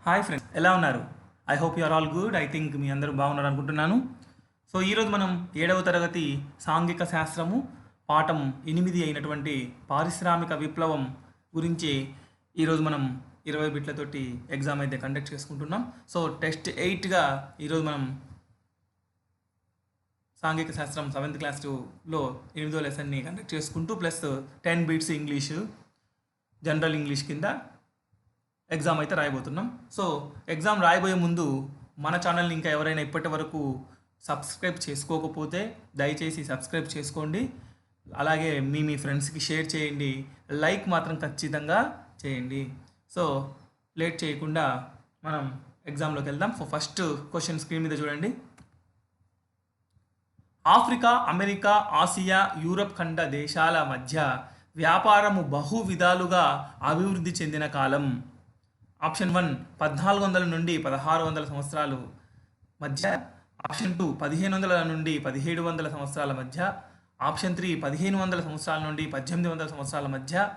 Hi friends, ఎలా ఉన్నారు? I hope you are all good. I think మీ అందరూ బాగున్నారు అనుకుంటున్నాను. సో ఈరోజు మనం 7వ తరగతి సాంఘిక శాస్త్రము పాఠం 8 అయినటువంటి పారిశ్రామిక విప్లవం గురించి ఈరోజు మనం 20 బిట్లతోటి ఎగ్జామ్ అయితే కండక్ట్ చేసుకుంటున్నాం. సో టెస్ట్ 8గా ఈరోజు మనం సాంఘిక శాస్త్రం 7th క్లాస్లో 8వ లెసన్ని కండక్ట్ చేసుకుంటూ plus 10 bits English general English కింద ఎగ్జామ్ అయితే రాయబోతున్నాం. సో ఎగ్జామ్ రాయబోయే ముందు మన ఛానల్ని ఇంకా ఎవరైనా ఇప్పటి వరకు సబ్స్క్రైబ్ చేసుకోకపోతే దయచేసి సబ్స్క్రైబ్ చేసుకోండి. అలాగే మీ ఫ్రెండ్స్కి షేర్ చేయండి. లైక్ మాత్రం ఖచ్చితంగా చేయండి. సో లేట్ చేయకుండా మనం ఎగ్జామ్లోకి వెళ్దాం. సో ఫస్ట్ క్వశ్చన్ స్క్రీన్ మీద చూడండి. ఆఫ్రికా, అమెరికా, ఆసియా, యూరప్ ఖండ దేశాల మధ్య వ్యాపారము బహు విధాలుగా అభివృద్ధి చెందిన కాలం. ఆప్షన్ 1 1400 నుండి 1600 సంవత్సరాలు మధ్య. ఆప్షన్ 2 1500 నుండి 1700 సంవత్సరాల మధ్య. ఆప్షన్ 3 1500 సంవత్సరాల నుండి 1800 సంవత్సరాల మధ్య.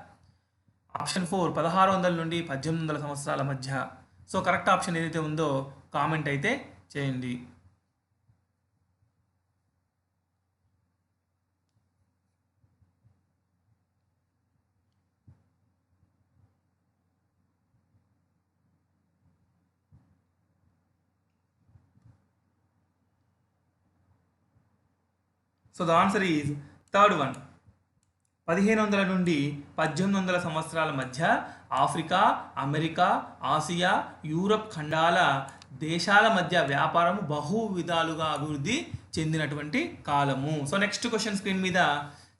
ఆప్షన్ 4 1600 నుండి 1800 సంవత్సరాల మధ్య. సో కరెక్ట్ ఆప్షన్ ఏదైతే ఉందో కామెంట్ అయితే చేయండి. So the answer is third one. 1500 నుండి 1800 సంవత్సరాల మధ్య ఆఫ్రికా, అమెరికా, ఆసియా, యూరప్ ఖండాల దేశాల మధ్య వ్యాపారము బహు విధాలుగా అభివృద్ధి చెందినటువంటి కాలము. సో నెక్స్ట్ క్వశ్చన్ స్క్రీన్ మీద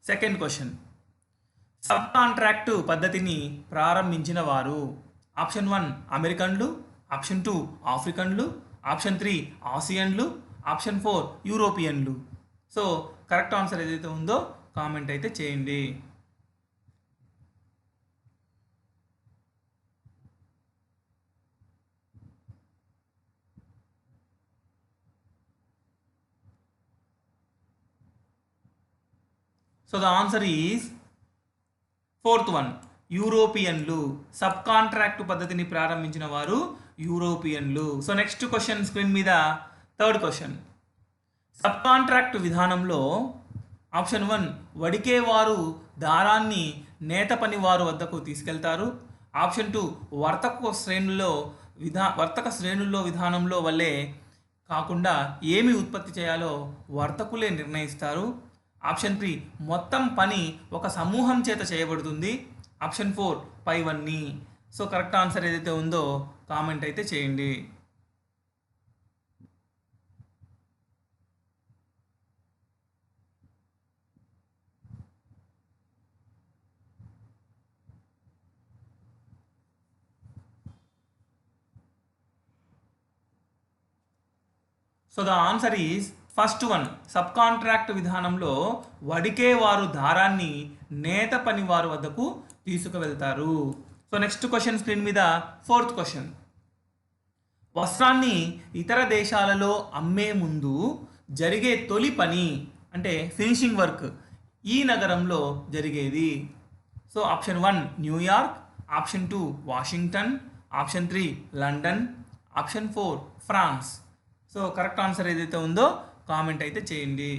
సెకండ్ క్వశ్చన్. సబ్ కాంట్రాక్టు పద్ధతిని ప్రారంభించిన వారు. ఆప్షన్ 1 అమెరికన్లు, ఆప్షన్ 2 ఆఫ్రికన్లు, ఆప్షన్ 3 ఆసియన్లు, ఆప్షన్ 4 యూరోపియన్లు. సో కరెక్ట్ ఆన్సర్ ఏదైతే ఉందో కామెంట్ అయితే చేయండి. So the answer is fourth one, యూరోపియన్లు. సబ్ కాంట్రాక్ట్ పద్ధతిని ప్రారంభించిన వారు యూరోపియన్లు. సో నెక్స్ట్ క్వశ్చన్ స్క్రీన్ మీద థర్డ్ క్వశ్చన్. సబ్ కాంట్రాక్ట్ విధానంలో ఆప్షన్ 1 వడికేవారు దారాన్ని నేత పని వారు వద్దకు తీసుకెళ్తారు. ఆప్షన్ 2 వర్తక శ్రేణుల్లో విధానంలో వల్లే కాకుండా ఏమి ఉత్పత్తి చేయాలో వర్తకులే నిర్ణయిస్తారు. ఆప్షన్ 3 మొత్తం పని ఒక సమూహం చేత చేయబడుతుంది. ఆప్షన్ 4 పైవన్నీ. సో కరెక్ట్ ఆన్సర్ ఏదైతే ఉందో కామెంట్ అయితే చేయండి. So the answer is first one. Sub contract విధానంలో వడికేవారు దారాన్ని నేత పని వారు వద్దకు తీసుకువెళ్తారు. సో నెక్స్ట్ క్వశ్చన్ స్క్రీన్ మీద ఫోర్త్ క్వశ్చన్. వస్త్రాన్ని ఇతర దేశాలలో అమ్మే ముందు జరిగే తొలి పని అంటే ఫినిషింగ్ వర్క్ ఈ నగరంలో జరిగేది. So option 1 New York, option 2 Washington, option 3 London, option 4 France. So correct answer ఏదైతే ఉందో కామెంట్ అయితే చేయండి.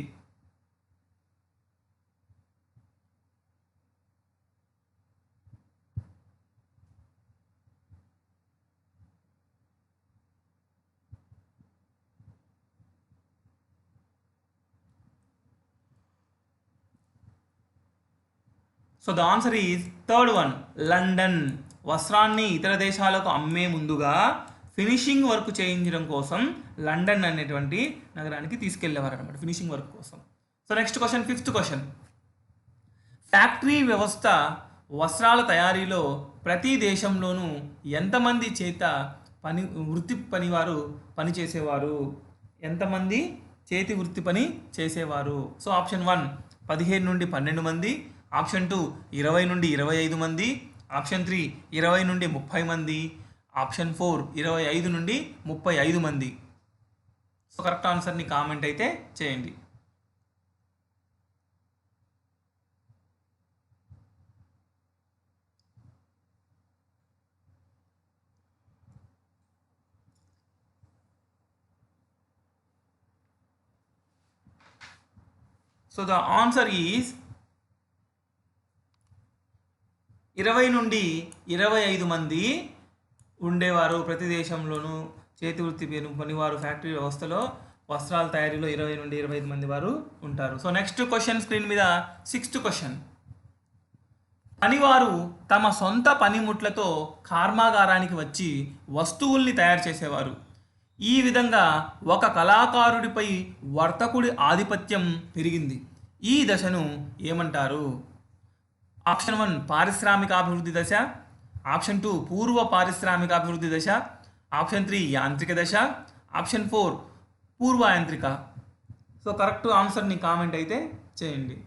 So the answer is third one, London. వస్త్రాన్ని ఇతర దేశాలకు అమ్మే ముందుగా ఫినిషింగ్ వర్క్ చేయించడం కోసం లండన్ అనేటువంటి నగరానికి తీసుకెళ్లేవారు అనమాట, ఫినిషింగ్ వర్క్ కోసం. So next question, fifth question. Factory వ్యవస్థ వస్త్రాల తయారీలో ప్రతి దేశంలోనూ ఎంతమంది చేత వృత్తి పనివారు పనిచేసేవారు? ఎంతమంది చేతి వృత్తి పని చేసేవారు? సో ఆప్షన్ 1 15 నుండి 12 మంది, ఆప్షన్ 2 20 నుండి 25 మంది, ఆప్షన్ 3 20 నుండి 30 మంది, ఆప్షన్ 4 25 నుండి 35 మంది. సో కరెక్ట్ ఆన్సర్ని కామెంట్ అయితే చేయండి. సో ద ఆన్సర్ ఈజ్ 20 నుండి 25 మంది ఉండేవారు ప్రతి దేశంలోనూ చేతి వృత్తి పనివారు ఫ్యాక్టరీ వ్యవస్థలో వస్త్రాల తయారీలో 20 నుండి 25 మంది వారు ఉంటారు. సో నెక్స్ట్ క్వశ్చన్ స్క్రీన్ మీద 6th క్వశ్చన్. పనివారు తమ సొంత పనిముట్లతో కర్మాగారానికి వచ్చి వస్తువుల్ని తయారు చేసేవారు. ఈ విధంగా ఒక కళాకారుడిపై వర్తకుడి ఆధిపత్యం పెరిగింది. ఈ దశను ఏమంటారు? ఆప్షన్ 1 పారిశ్రామిక అభివృద్ధి దశ, ఆప్షన్ 2 పూర్వ పారిశ్రామిక అభివృద్ధి దశ, ఆప్షన్ 3 యాంత్రిక దశ, ఆప్షన్ 4 పూర్వ యాంత్రిక. సో కరెక్ట్ ఆన్సర్ని కామెంట్ అయితే చేయండి.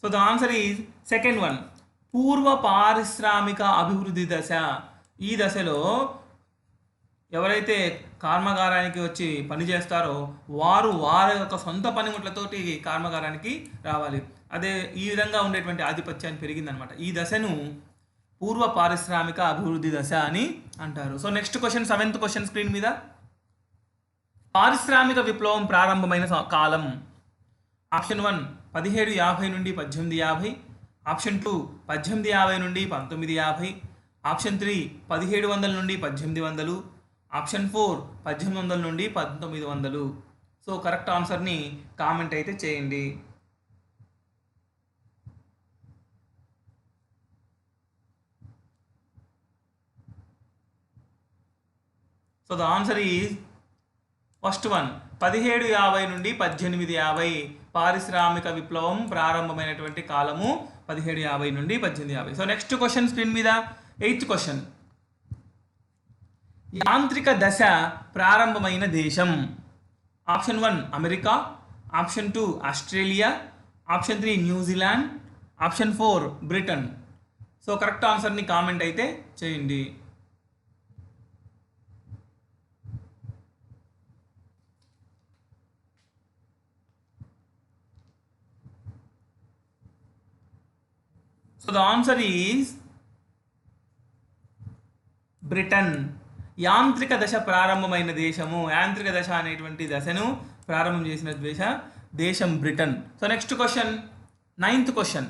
So the answer is second one, పూర్వ పారిశ్రామిక అభివృద్ధి దశ. ఈ దశలో ఎవరైతే కర్మాగారానికి వచ్చి పని చేస్తారో వారి యొక్క సొంత పనిముట్లతోటి కర్మాగారానికి రావాలి. అదే ఈ విధంగా ఉండేటువంటి ఆధిపత్యాన్ని పెరిగిందనమాట. ఈ దశను పూర్వ పారిశ్రామిక అభివృద్ధి దశ అని అంటారు. So next question, 7th question screen మీద. పారిశ్రామిక విప్లవం ప్రారంభమైన కాలం. ఆప్షన్ 1 1750 నుండి 1850, ఆప్షన్ 2 1850 నుండి 1950, ఆప్షన్ 3 1700 నుండి 1800, ఆప్షన్ 4 1800 నుండి 1900. సో కరెక్ట్ ఆన్సర్ని కామెంట్ అయితే చేయండి. So the answer is first one, 1750 నుండి 1850. పారిశ్రామిక విప్లవం ప్రారంభమైనటువంటి కాలము 1750 నుండి 1850. సో నెక్స్ట్ క్వశ్చన్ స్క్రీన్ మీద 8th క్వశ్చన్. యాంత్రిక దశ ప్రారంభమైన దేశం. Option 1 America, option 2 Australia, option 3 New Zealand, option 4 Britain. So correct ఆన్సర్ని కామెంట్ అయితే చేయండి. So the answer is Britain. యాంత్రిక దశ ప్రారంభమైన దేశము, యాంత్రిక దశ అనేటువంటి దశను ప్రారంభం చేసిన దేశం Britain. So next question, 9th question.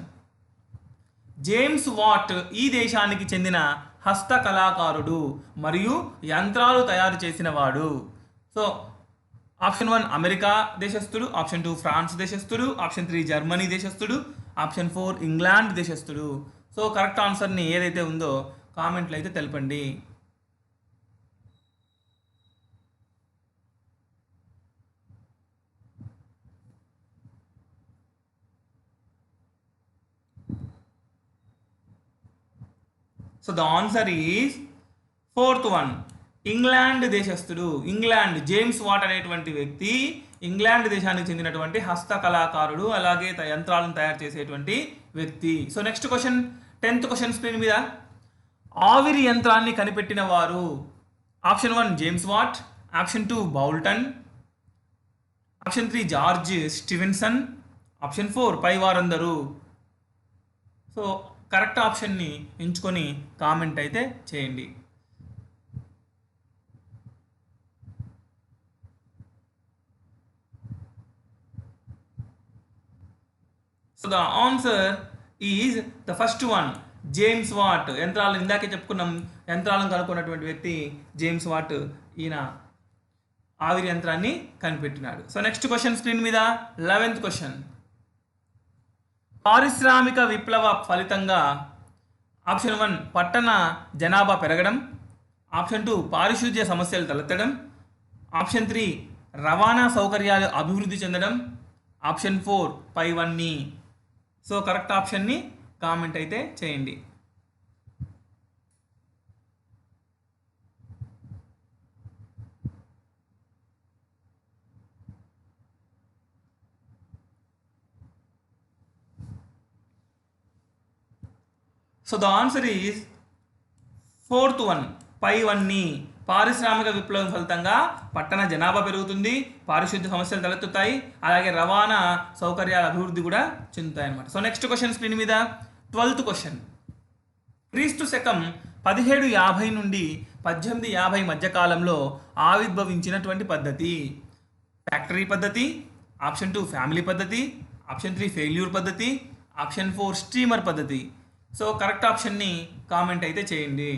James what ఈ దేశానికి చెందిన హస్త కళాకారుడు మరియు యంత్రాలు తయారు చేసిన వాడు. సో ఆప్షన్ 1 అమెరికా దేశస్థుడు, ఆప్షన్ 2 ఫ్రాన్స్ దేశస్థుడు, ఆప్షన్ 3 జర్మనీ దేశస్థుడు, ఆప్షన్ 4 ఇంగ్లాండ్ దేశస్థుడు. సో కరెక్ట్ ఆన్సర్ని ఏదైతే ఉందో కామెంట్లు అయితే తెలపండి. So the answer is 4th one, England దేశస్థుడు. ఇంగ్లాండ్, జేమ్స్ వాట్ అనేటువంటి వ్యక్తి ఇంగ్లాండ్ దేశానికి చెందినటువంటి హస్త కళాకారుడు, అలాగే యంత్రాలను తయారు చేసేటువంటి వ్యక్తి. So next question, 10th question screen మీద. ఆవిరి యంత్రాన్ని కనిపెట్టిన వారు. Option 1 James Watt, option 2 Boulton, option 3 George Stephenson, option 4 పై వారందరూ. సో కరెక్ట్ ఆప్షన్ని ఎంచుకొని కామెంట్ అయితే చేయండి. So the answer is the first one, James what. యంత్రాలు ఇందాకే చెప్పుకున్నాం, యంత్రాలను కనుక్కున్నటువంటి వ్యక్తి జేమ్స్ వాట్. ఈయన ఆవిరి యంత్రాన్ని కనిపెట్టినాడు. సో నెక్స్ట్ క్వశ్చన్ స్క్రీన్ మీద 11th క్వశ్చన్. పారిశ్రామిక విప్లవ ఫలితంగా ఆప్షన్ 1 పట్టణ జనాభా పెరగడం, ఆప్షన్ 2 పారిశుద్ధ్య సమస్యలు తలెత్తడం, ఆప్షన్ 3 రవాణా సౌకర్యాలు అభివృద్ధి చెందడం, ఆప్షన్ 4 పైవన్నీ. సో కరెక్ట్ ఆప్షన్ని కామెంట్ అయితే చేయండి. So the answer is 4th one, పైవన్నీ. పారిశ్రామిక విప్లవం ఫలితంగా పట్టణ జనాభా పెరుగుతుంది, పారిశుద్ధ్య సమస్యలు తలెత్తుతాయి, అలాగే రవాణా సౌకర్యాల అభివృద్ధి కూడా చెందుతాయి అన్నమాట. సో నెక్స్ట్ క్వశ్చన్ స్క్రీన్ మీద 12th క్వశ్చన్. క్రీస్తు శకం 1750 నుండి 1850 మధ్య కాలంలో ఆవిర్భవించినటువంటి పద్ధతి. ఫ్యాక్టరీ పద్ధతి, ఆప్షన్ 2 ఫ్యామిలీ పద్ధతి, ఆప్షన్ 3 ఫెయిల్యూర్ పద్ధతి, ఆప్షన్ 4 స్టీమర్ పద్ధతి. సో కరెక్ట్ ఆప్షన్ని కామెంట్ అయితే చేయండి.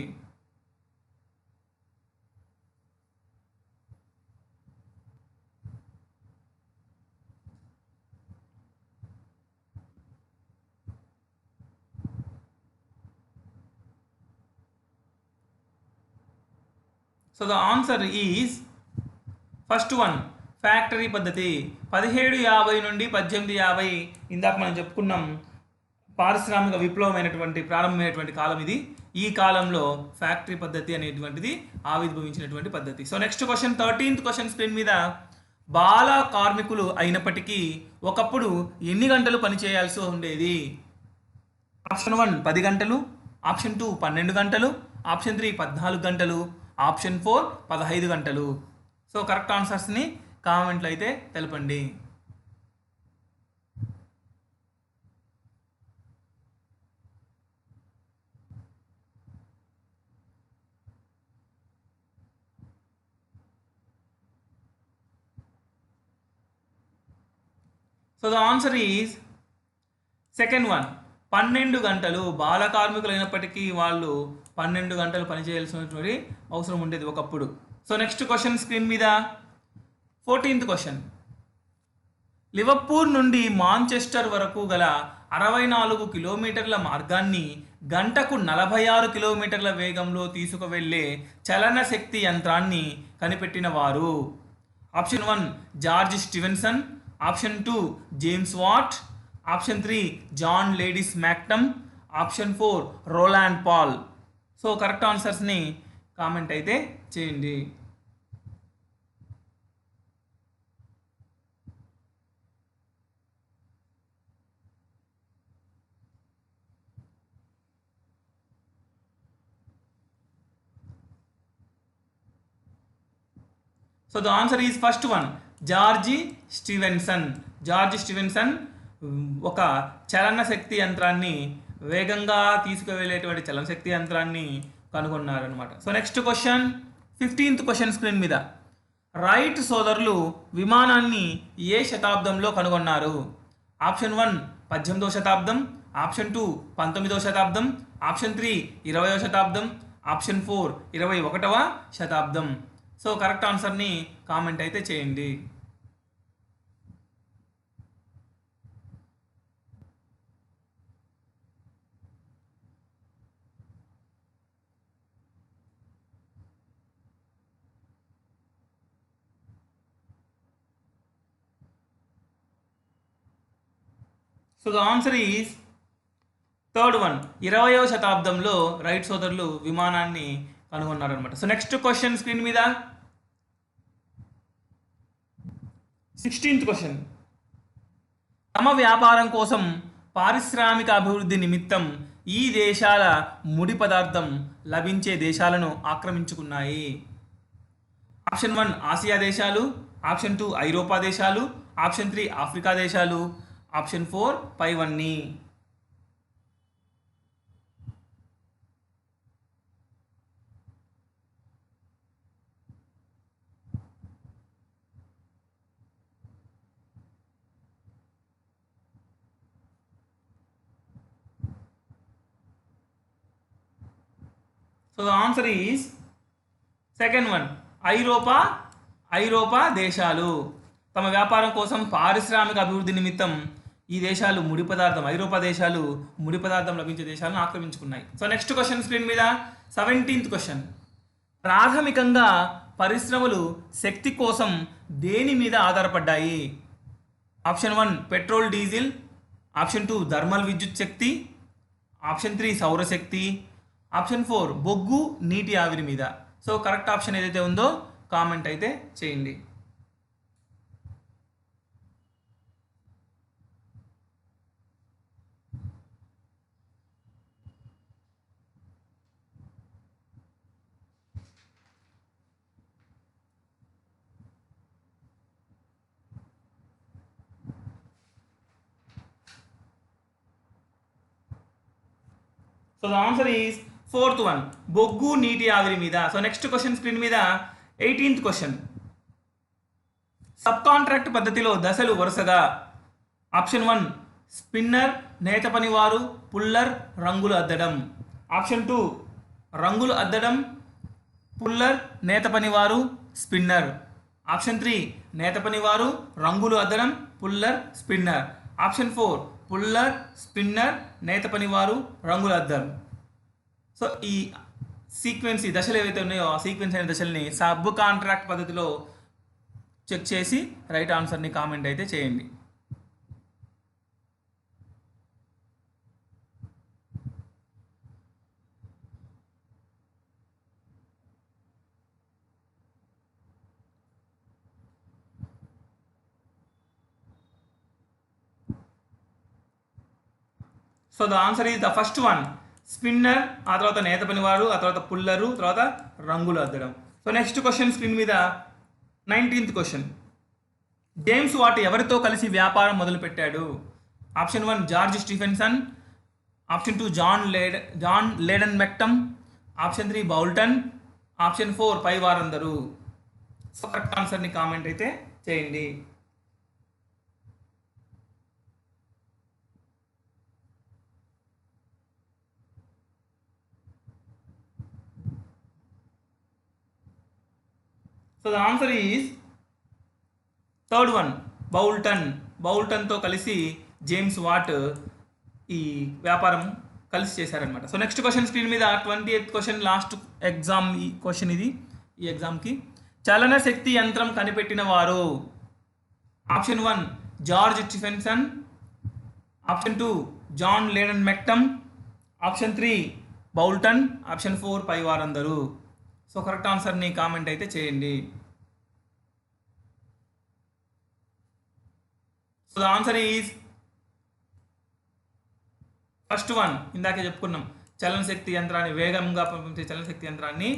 So the answer is first one factory పద్ధతి. 1750 నుండి 1850 ఇందాక మనం చెప్పుకున్నాం పారిశ్రామిక విప్లవమైనటువంటి ప్రారంభమైనటువంటి కాలం ఇది. ఈ కాలంలో ఫ్యాక్టరీ పద్ధతి అనేటువంటిది ఆవిర్భవించినటువంటి పద్ధతి. So next question 13th question screen మీద. బాల కార్మికులు అయినప్పటికీ ఒకప్పుడు ఎన్ని గంటలు పనిచేయాల్సి ఉండేది? ఆప్షన్ 1 10 గంటలు, ఆప్షన్ 2 12 గంటలు, ఆప్షన్ 3 14 గంటలు, ఆప్షన్ 4 15 గంటలు. సో కరెక్ట్ ఆన్సర్స్ని కామెంట్లో అయితే తెలపండి. So the answer is second one 12 గంటలు. బాల కార్మికులు అయినప్పటికీ వాళ్ళు 12 గంటలు పనిచేయాల్సినటువంటి అవసరం ఉండేది ఒకప్పుడు. సో నెక్స్ట్ క్వశ్చన్ స్క్రీన్ మీద 14th క్వశ్చన్. లివర్పూల్ నుండి మాంచెస్టర్ వరకు గల 64 కిలోమీటర్ల మార్గాన్ని గంటకు 46 కిలోమీటర్ల వేగంలో తీసుకువెళ్ళే చలన శక్తి యంత్రాన్ని కనిపెట్టిన వారు? Option 1 George Stephenson, option 2 James Watt, option 3 John Loudon McAdam, option 4 Roland Paul. So correct ఆన్సర్స్ని కామెంట్ అయితే చేయండి. So the answer is first one George Stephenson. George Stephenson ఒక చలన శక్తి యంత్రాన్ని వేగంగా తీసుకువెళ్ళేటువంటి చలన శక్తి యంత్రాన్ని కనుగొన్నారనమాట. So next question 15th question screen మీద. రైట్ సోదరులు విమానాన్ని ఏ శతాబ్దంలో కనుగొన్నారు? ఆప్షన్ 1 18వ శతాబ్దం, ఆప్షన్ 2 19వ శతాబ్దం, ఆప్షన్ 3 20వ శతాబ్దం, ఆప్షన్ 4 21వ శతాబ్దం. సో కరెక్ట్ ఆన్సర్ని కామెంట్ అయితే చేయండి. So the answer is third one 20వ శతాబ్దంలో రైట్ సోదరులు విమానాన్ని కనుగొన్నారనమాట. సో నెక్స్ట్ క్వశ్చన్ స్క్రీన్ మీద 16th క్వశ్చన్. తమ వ్యాపారం కోసం పారిశ్రామిక అభివృద్ధి నిమిత్తం ఈ దేశాల ముడి పదార్థం లభించే దేశాలను ఆక్రమించుకున్నాయి? ఆప్షన్ 1 ఆసియా దేశాలు, ఆప్షన్ 2 ఐరోపా దేశాలు, ఆప్షన్ 3 ఆఫ్రికా దేశాలు, ఆప్షన్ 4 పైవన్నీ. So the answer is second one ఐరోపా దేశాలు తమ వ్యాపారం కోసం పారిశ్రామిక అభివృద్ధి నిమిత్తం ఈ దేశాలు ఐరోపా దేశాలు ముడి పదార్థం లభించే దేశాలను ఆక్రమించుకున్నాయి. సో నెక్స్ట్ క్వశ్చన్ స్క్రీన్ మీద 17th క్వశ్చన్. ప్రాథమికంగా పరిశ్రమలు శక్తి కోసం దేని మీద ఆధారపడ్డాయి? Option 1 petrol diesel, option 2 thermal విద్యుత్ శక్తి, ఆప్షన్ 3 సౌరశక్తి, ఆప్షన్ 4 బొగ్గు నీటి ఆవిరి మీద. సో కరెక్ట్ ఆప్షన్ ఏదైతే ఉందో కామెంట్ అయితే చేయండి. So the answer is fourth one, బొగ్గు నీటి ఆవిరి మీద. సో నెక్స్ట్ క్వశ్చన్ స్క్రీన్ మీద 18th క్వశ్చన్. సబ్ కాంట్రాక్ట్ పద్ధతిలో దశలు వరుసగా ఆప్షన్ 1 స్పిన్నర్, నేత పనివారు, పుల్లర్, రంగులు అద్దడం. ఆప్షన్ 2 రంగులు అద్దడం, పుల్లర్, నేత పనివారు, స్పిన్నర్. ఆప్షన్ 3 నేత పనివారు, రంగులు అద్దడం, puller, spinner. Option 4 puller, spinner, నేత పనివారు, రంగులు అద్దడం. సో ఈ సీక్వెన్స్, ఈ దశలు ఏవైతే ఉన్నాయో ఆ సీక్వెన్స్ అయిన దశల్ని సబ్ కాంట్రాక్ట్ పద్ధతిలో చెక్ చేసి రైట్ ఆన్సర్ని కామెంట్ అయితే చేయండి. So the answer is the first one, spinner, ఆ తర్వాత నేత పనివారు, ఆ తర్వాత పుల్లరు, తర్వాత రంగులు అద్దడం. సో నెక్స్ట్ క్వశ్చన్ స్క్రీన్ మీద 19th క్వశ్చన్. జేమ్స్ వాట్ ఎవరితో కలిసి వ్యాపారం మొదలుపెట్టాడు? Option 1 George Stephenson, option 2 John Loudon McAdam, option 3 Boulton, option 4 పై వారందరూ. సో కరెక్ట్ ఆన్సర్ని కామెంట్ అయితే చేయండి. So the answer is third one, Boulton. బౌల్టన్తో కలిసి జేమ్స్ వాట్ ఈ వ్యాపారం కలిసి చేశారనమాట. సో నెక్స్ట్ క్వశ్చన్ స్క్రీన్ మీద 28th క్వశ్చన్, లాస్ట్ ఎగ్జామ్ ఈ క్వశ్చన్ ఇది. ఈ ఎగ్జామ్కి చలన శక్తి యంత్రం కనిపెట్టిన వారు? Option 1 George Stephenson, option 2 John Loudon McAdam, option 3 Boulton, option 4 పై వారందరూ. సో కరెక్ట్ ఆన్సర్ని కామెంట్ అయితే చేయండి. So the answer is first one, ఇందాకే చెప్పుకున్నాం, చలన శక్తి యంత్రాన్ని, వేగంగా పంపించే చలన శక్తి యంత్రాన్ని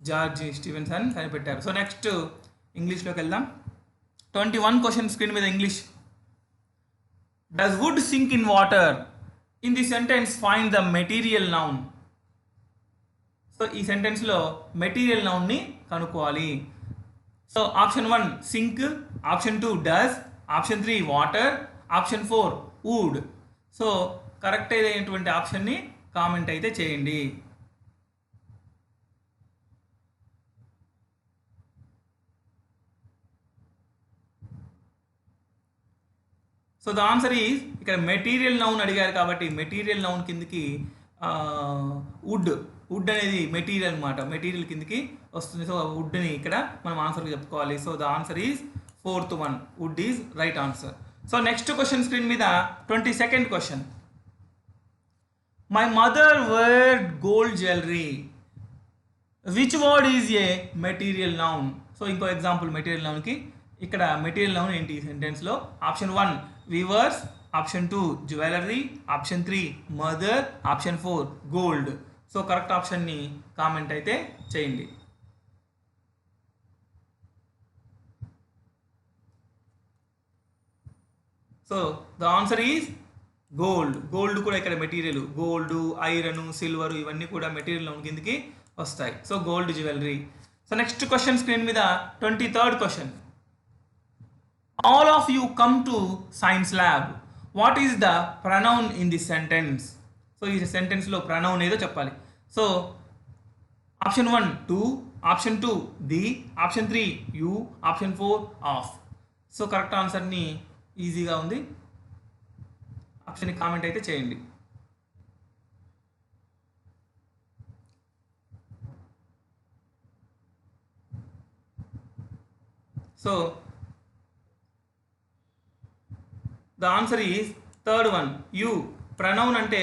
జార్జ్ స్టీఫెన్సన్ కనిపెట్టారు. సో నెక్స్ట్ ఇంగ్లీష్లోకి వెళ్దాం. 21 క్వశ్చన్ స్క్రీన్ మీద English. Does wood sink in water? In the sentence find the material noun. So ఈ సెంటెన్స్లో మెటీరియల్ నౌన్ని కనుక్కోవాలి. So option 1 sink, option 2 does, option 3 water, option 4 wood. So correct అయినటువంటి ఆప్షన్ని కామెంట్ అయితే చేయండి. సో ద ఆన్సర్ ఈజ్, ఇక్కడ material noun అడిగారు కాబట్టి మెటీరియల్ నౌన్ కిందకి వుడ్, వుడ్ అనేది మెటీరియల్ అనమాట, మెటీరియల్ కిందకి వస్తుంది. సో వుడ్ని ఇక్కడ మనం ఆన్సర్గా చెప్పుకోవాలి. So the answer is fourth one, wood is right answer. So next question screen మీద 22nd question. My mother wear gold jewellery. Which word is a material noun? So ఇంకో ఎగ్జాంపుల్ మెటీరియల్ నౌన్కి. ఇక్కడ material noun ఏంటి ఈ సెంటెన్స్లో? Option 1 weavers, option 2 jewellery, option 3 mother, option 4 gold. So correct ఆప్షన్ని comment అయితే చేయండి. So the answer is gold. Gold కూడా ఇక్కడ మెటీరియల్, గోల్డ్, ఐరన్, సిల్వర్ ఇవన్నీ కూడా మెటీరియల్ నౌన్ కిందకి వస్తాయి. So gold jewellery. So next question screen మీద 23rd question. All of you come to science lab. What is the pronoun in this sentence? So ఈ సెంటెన్స్లో pronoun ఏదో చెప్పాలి. So option 1 to, option 2 the, option 3 you, option 4 of. So correct ఆన్సర్ని ఈజీగా ఉంది, ఆప్షన్ని comment అయితే చేయండి. So the answer is third one, you. Pronoun అంటే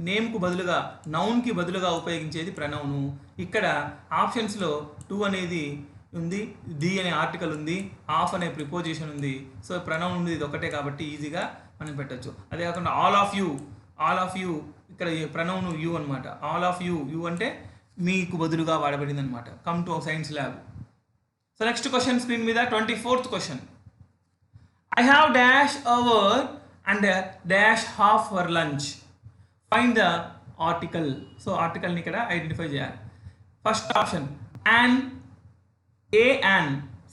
నేమ్కు బదులుగా, నౌన్కి బదులుగా ఉపయోగించేది ప్రనౌను. ఇక్కడ ఆప్షన్స్లో 2 అనేది ఉంది, ది అనే ఆర్టికల్ ఉంది, ఆఫ్ అనే ప్రిపోజిషన్ ఉంది. సో ప్రనౌన్ ఉంది, ఇది ఒకటే కాబట్టి ఈజీగా మనం పెట్టచ్చు. అదే కాకుండా all of you, all of you, ఇక్కడ ప్రనౌన్ యూ అనమాట. ఆల్ ఆఫ్ యూ, యూ అంటే మీకు బదులుగా వాడబడింది అనమాట. Come to science lab. So next question screen మీద 24th question. I have dash hour and dash half for lunch. Find the article. So ఆర్టికల్ని ఇక్కడ identify చేయాలి. First option an, a an,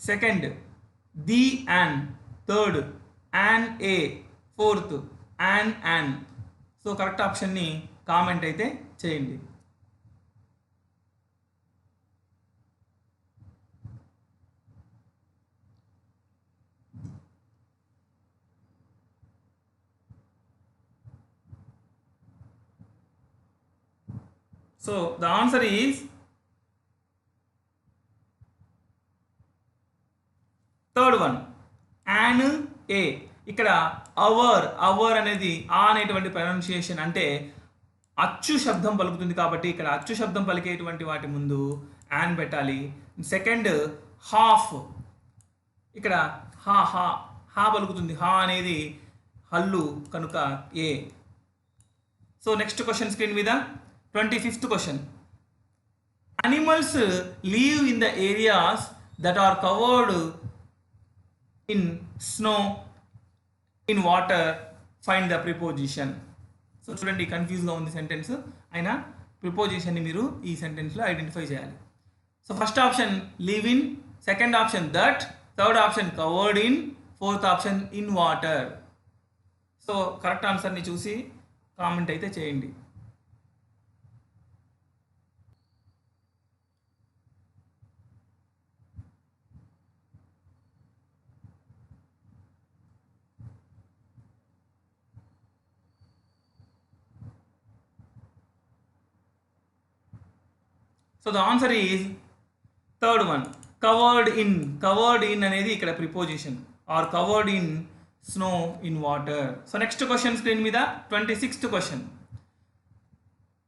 second the an, third an a, fourth an an. So correct ఆప్షన్ని comment అయితే చేయండి. So the answer is third one, an a. ఇక్కడ hour అనేది ఆ అనేటువంటి ప్రొనౌన్సియేషన్, అంటే అచ్చు శబ్దం పలుకుతుంది కాబట్టి ఇక్కడ అచ్చు శబ్దం పలికేటువంటి వాటి ముందు యాన్ పెట్టాలి. సెకండ్ హాఫ్, ఇక్కడ హా హా హా పలుకుతుంది, హా అనేది హల్లు కనుక ఏ. సో నెక్స్ట్ క్వశ్చన్ స్క్రీన్ మీద 25th question. Animals live in the areas that are covered in snow, in water. Find the preposition. So చూడండి కన్ఫ్యూజ్గా ఉంది సెంటెన్స్, అయినా ప్రిపోజిషన్ని మీరు ఈ సెంటెన్స్లో ఐడెంటిఫై చేయాలి. So first option live in, second option that, third option covered in, fourth option in water. So correct ఆన్సర్ని చూసి కామెంట్ అయితే చేయండి. So the answer is third one, covered in. Covered in అనేది ఇక్కడ preposition, or covered in snow, in water. So next question screen మీద 26th question.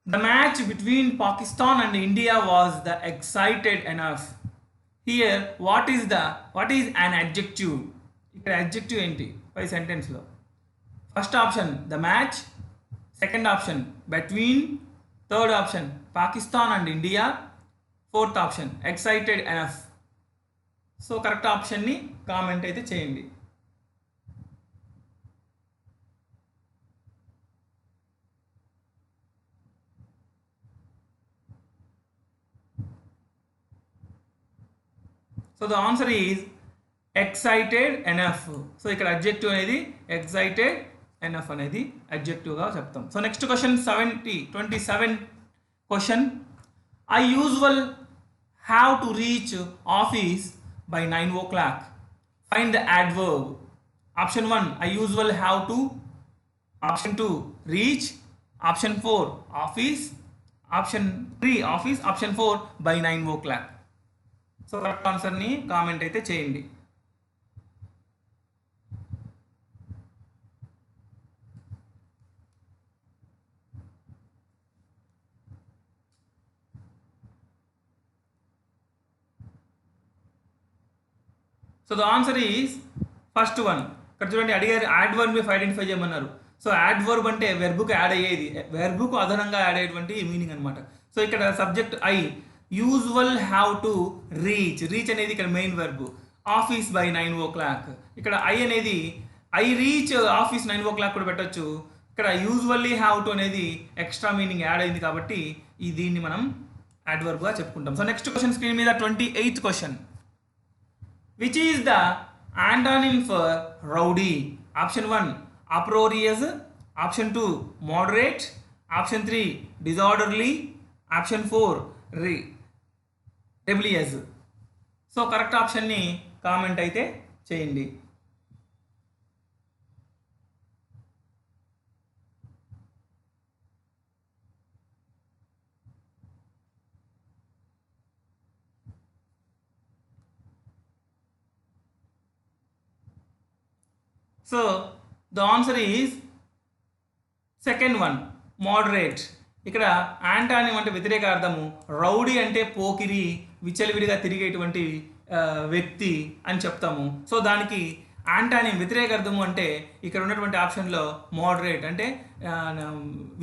The match between Pakistan and India was the excited enough. Here what is an adjective. ఇక్కడ adjective ఏంటి పై సెంటెన్స్లో? First option the match, second option between, third option Pakistan and India, fourth option excited enough. So correct ఆప్షన్ని comment అయితే చేయండి. So the answer is excited enough. So ఇక్కడ adjective అనేది excited enough అనేది అడ్జెక్టివ్గా చెప్తాం. So next question 27 question. I usual have to reach office by 9 o'clock. Find the adverb. Option 1 I usual have to, option 2 reach, option 4 office, option 3 office, option 4 by 9 o'clock. So correct ఆన్సర్ని comment అయితే చేయండి. So the answer is first one. ఇక్కడ చూడండి అడిగారు adverb identify చేయమన్నారు. So adverb అంటే వెర్బుకు add అయ్యేది, వెర్బుకు అదనంగా యాడ్ అయ్యేటువంటి మీనింగ్ అనమాట. సో ఇక్కడ subject I, usual have to reach, reach అనేది ఇక్కడ main verb. Office by 9 o'clock, ఇక్కడ ఐ అనేది ఐ రీచ్ ఆఫీస్ 9 o'clock కూడా పెట్టచ్చు. ఇక్కడ యూజువల్లీ హ్యావ్ టు అనేది ఎక్స్ట్రా మీనింగ్ యాడ్ అయింది కాబట్టి దీన్ని మనం యాడ్వర్బ్గా చెప్పుకుంటాం. సో నెక్స్ట్ క్వశ్చన్ స్క్రీన్ మీద 28th question. Which is the antonym for rowdy? Option 1 uproarious, option 2 moderate, option 3 disorderly, option 4 rebellious. So correct ఆప్షన్ని కామెంట్ అయితే చేయండి. So the answer is second one, moderate. ఇక్కడ యాంటానిమ్ అంటే వ్యతిరేక అర్థము, రౌడీ అంటే పోకిరి, విచ్చలవిడిగా తిరిగేటువంటి వ్యక్తి అని చెప్తాము. సో దానికి యాంటానిమ్ వ్యతిరేక అర్థము అంటే ఇక్కడ ఉన్నటువంటి ఆప్షన్లో మోడరేట్ అంటే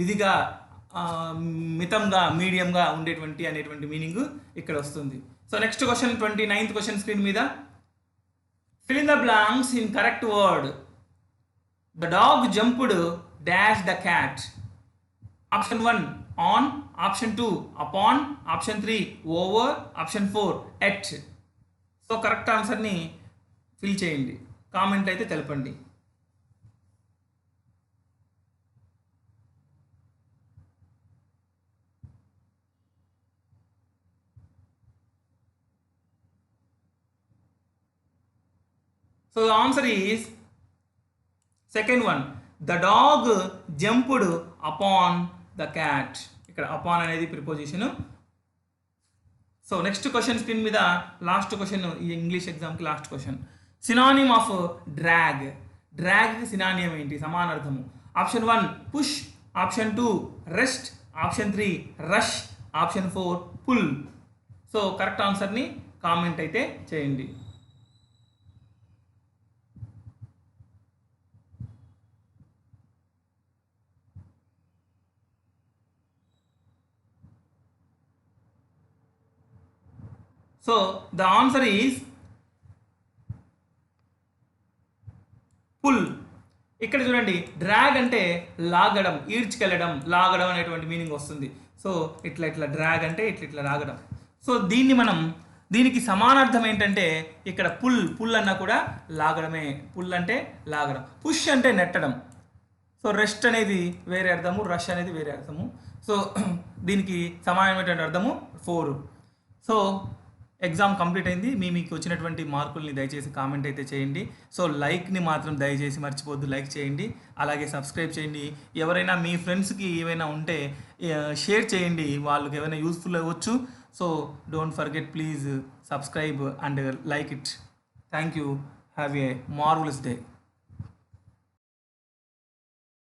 విధిగా, మితంగా, మీడియంగా ఉండేటువంటి అనేటువంటి మీనింగ్ ఇక్కడ వస్తుంది. So next question 29th question screen మీద. Fill in the blanks in correct word. The dog jumped dash the cat. Option 1 on, option 2 upon, option 3 over, option 4 at. So correct ఆన్సర్ని ఫిల్ చేయండి, comment అయితే తెలపండి. So the answer is second one. The dog jumped upon the cat. ఇక్కడ upon అనేది preposition. So next question screen మీద last question, ఈ English ఎగ్జామ్కి last question. Synonym of drag. Drag synonym ఏంటి, సమానార్థము? Option 1 push, option 2 rest, option 3 rush, option 4 pull. So correct ఆన్సర్ని comment అయితే చేయండి. So the answer is pull. ఇక్కడ చూడండి, డ్రాగ్ అంటే లాగడం, ఈడ్చుకెళ్ళడం, లాగడం అనేటువంటి మీనింగ్ వస్తుంది. సో ఇట్లా ఇట్లా డ్రాగ్ అంటే ఇట్లా ఇట్లా లాగడం. సో దీనికి సమానార్థం ఏంటంటే ఇక్కడ పుల్ అన్నా కూడా లాగడమే. పుల్ అంటే లాగడం, పుష్ అంటే నెట్టడం. సో రెస్ట్ అనేది వేరే అర్థము, రష్ అనేది వేరే అర్థము. సో దీనికి సమానమైనటువంటి అర్థము 4. సో ఎగ్జామ్ కంప్లీట్ అయింది. మీకు వచ్చినటువంటి మార్కుల్ని దయచేసి కామెంట్ అయితే చేయండి. సో లైక్ని మాత్రం దయచేసి మర్చిపోద్దు, లైక్ చేయండి. అలాగే సబ్స్క్రైబ్ చేయండి. ఎవరైనా మీ ఫ్రెండ్స్కి ఏమైనా ఉంటే షేర్ చేయండి, వాళ్ళకి ఏమైనా యూస్ఫుల్ అవ్వచ్చు. So don't forget, please subscribe and like it. Thank you. Have a marvellous day.